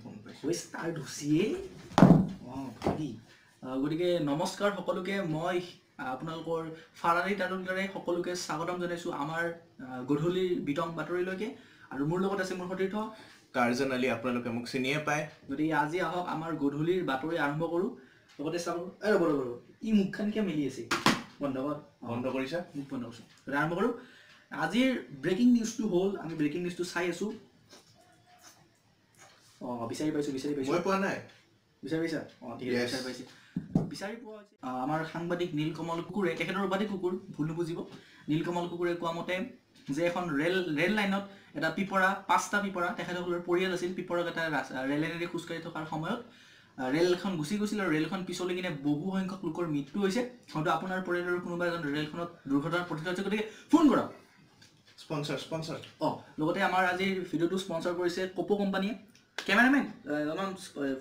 phone পাইছো ওই star ঢুচিয়ে গতিকে নমস্কাৰ সকলোকে মই আপোনালোকৰ ফাৰাৰী তালুকদাৰে সকলোকে স্বাগতম জনাইছো আমাৰ গধূলিৰ বিতং বাতৰিলৈকে আৰু মোৰ লগত আছে মোৰ সতীৰ্থ কাৰ্জন আলী আপোনালোকে মোক চিনিয়ে পায় গতিকে আজি আহক আমাৰ গধূলিৰ বাতৰি আৰম্ভ কৰোঁ লগতে চাব ৰ'ব ই মুখখন কিয় মেলি আছে বন্ধ কৰিছা মুখ বন্ধ কৰিছোঁ আৰম্ভ কৰোঁ আজিৰ ব্ৰেকিং নিউজটো হ'ল আমি ব্ৰেকিং নিউজটো চাই আছোঁ বিচাৰি পাইছোঁ মই পোৱা নাই বিচাৰি পাইছা ঠিক আছে বিচাৰি পাইছে বিচাৰি পোৱা হৈছে আমাৰ সাংবাদিক নীলকমল কুকুৰে তেখেতৰ উপাধি কুকুৰ ভুল নুবুজিব নীলকমল কুকুৰে কোৱা মতে যে এখন ৰেল লাইনত এটা পিপৰা 5টা পিপৰা তেখেতসকলৰ পৰিয়াল আছিল পিপৰাক এটা ৰেলেৰে খোজকাঢ়ি থকাৰ সময়ত ৰেলখন গুচি গৈছিল আৰু ৰেলখন পিছলৈ কিনে বহু সংখ্যক লোকৰ মৃত্যু হৈছে হয়তো আপোনাৰ পৰিয়ালৰ কোনোবা এজন ৰেলখনত দুৰ্ঘটনাত পতিত হৈছে গতিকে ফোন কৰক স্পন্সৰ লগতে আমাৰ আজিৰ ভিডিঅ'টো স্পন্সৰ কৰিছে কপো কোম্পানীয়ে কেমেৰামেন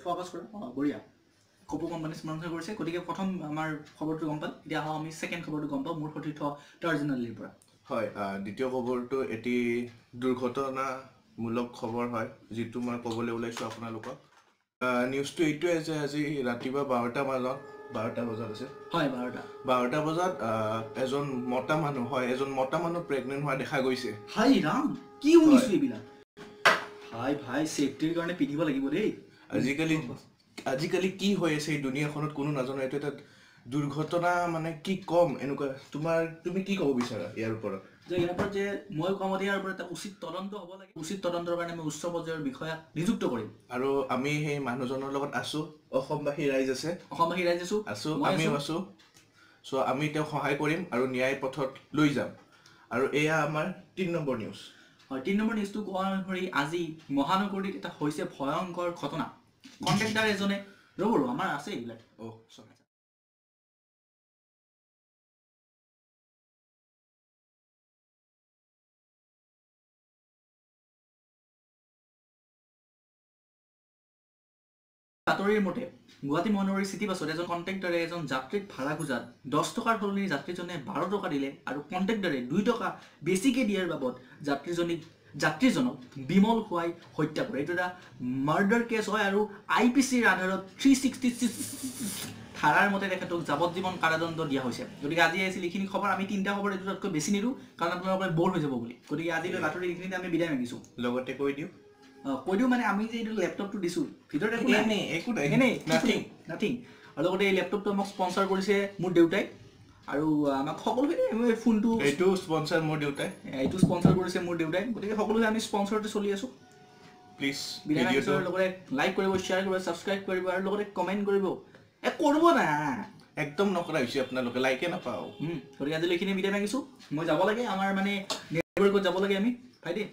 ফ'কাছ কৰা বঢ়িয়া কপো কোম্পানী স্পন্সৰ কৰিছে গতিকে প্ৰথম আমাৰ খবৰটো গম পাল এতিয়া আহক আমি ছেকেণ্ড খবৰটো গম পাওঁ মোৰ সতীৰ্থ টাৰ্জনালিৰ পৰা হয় দ্বিতীয় খবৰটো এটি দুৰ্ঘটনামূলক খবৰ হয় যিটো মই ক'বলৈ ওলাইছোঁ আপোনালোকক নিউজটো এইটোৱে যে আজি ৰাতিপুৱা 12টা বজাত আছে হয় 12টা বজাত এজন মতা মানুহ প্ৰেগনেণ্ট হোৱা দেখা গৈছে হাই ৰাম কি শুনিছো এইবিলাক ভাই সেফটিৰ কাৰণে পিন্ধিব লাগিব দেই আজিকালি কি হৈ আছে এই দুনিয়াখনত কোনো নাজানো এইটো এটা দুৰ্ঘটনা মানে কি কম এনেকুৱা তুমি কি ক'ব বিচাৰা ইয়াৰ ওপৰত যে মই কমত ইয়াৰ ওপৰত এটা উচিত তদন্ত হ'ব লাগে উচিত তদন্তৰ কাৰণে আমি উচ্চ পৰ্যায়ৰ বিষয়াক নিযুক্ত কৰিম আৰু আমি সেই মানুহজনৰ লগত আছো অসমবাসী ৰাইজ আছো আমিও আছো চ' আমি তেওঁক সহায় কৰিম আৰু ন্যায় পথত লৈ যাম আৰু এয়া আমাৰ 3 নম্বৰ নিউজ হয় 3 নম্বৰ নিউজটো কোৱা অনুসৰি আজি মহানগৰীত এটা হৈছে ভয়ংকৰ ঘটনা কন্ট্ৰেক্টৰ এজনে ৰ'ব আমাৰ আছে এইবিলাক বাতৰিৰ মতে গুৱাহাটী মহানগৰীৰ চিটি বাছত এজন কণ্ট্ৰেক্টৰে এজন যাত্ৰীক ভাড়া খোজাত 10 টকাৰ সলনি যাত্ৰীজনে 12 টকা দিলে আৰু কণ্ট্ৰেক্টৰে 2 টকা বেছিকৈ দিয়াৰ বাবদ যাত্ৰীজনক বিমল খুৱাই হত্যা কৰে এইটো এটা মাৰ্ডাৰ কেছ হয় আৰু IPCৰ আধাৰত 366 ধাৰাৰ মতে তেখেতক যাৱজ্জীৱন কাৰাদণ্ড দিয়া হৈছে গতিকে আজি আছিল এইখিনি খবৰ আমি 3টা খবৰ এইটোতকৈ বেছি নিদিওঁ কাৰণ আপোনালোকে বৰ হৈ যাব বুলি গতিকে আজিলৈ বাতৰি এইখিনিতে আমি বিদায় মাগিছোঁ লগতে কৈ দিওঁ মানে আমি যে এইটো লেপটপটো দিছোঁ ভিতৰত একো নাই নাথিং আৰু লগতে এই লেপটপটো আমাক স্পন্সৰ কৰিছে মোৰ দেউতাই আৰু আমাক সকলোখিনি ফোনটো এইটো স্পন্সৰ মোৰ দেউতাই গতিকে সকলোৱে আমি স্পন্সৰতে চলি আছোঁ প্লিজ ভিডিঅ'টোৰ লগতে লাইক কৰিব শ্বেয়াৰ কৰিব ছাবস্ক্ৰাইব কৰিব আৰু লগতে কমেণ্ট কৰিব কৰিব না একদম নকৰা হৈছে আপোনালোকে লাইকে নাপাওঁ গতিকে আজিলৈ এইখিনি বিদায় মাগিছোঁ মই যাব লাগে আমাৰ মানে নেটৱৰ্কত যাব লাগে আমি ভাইটি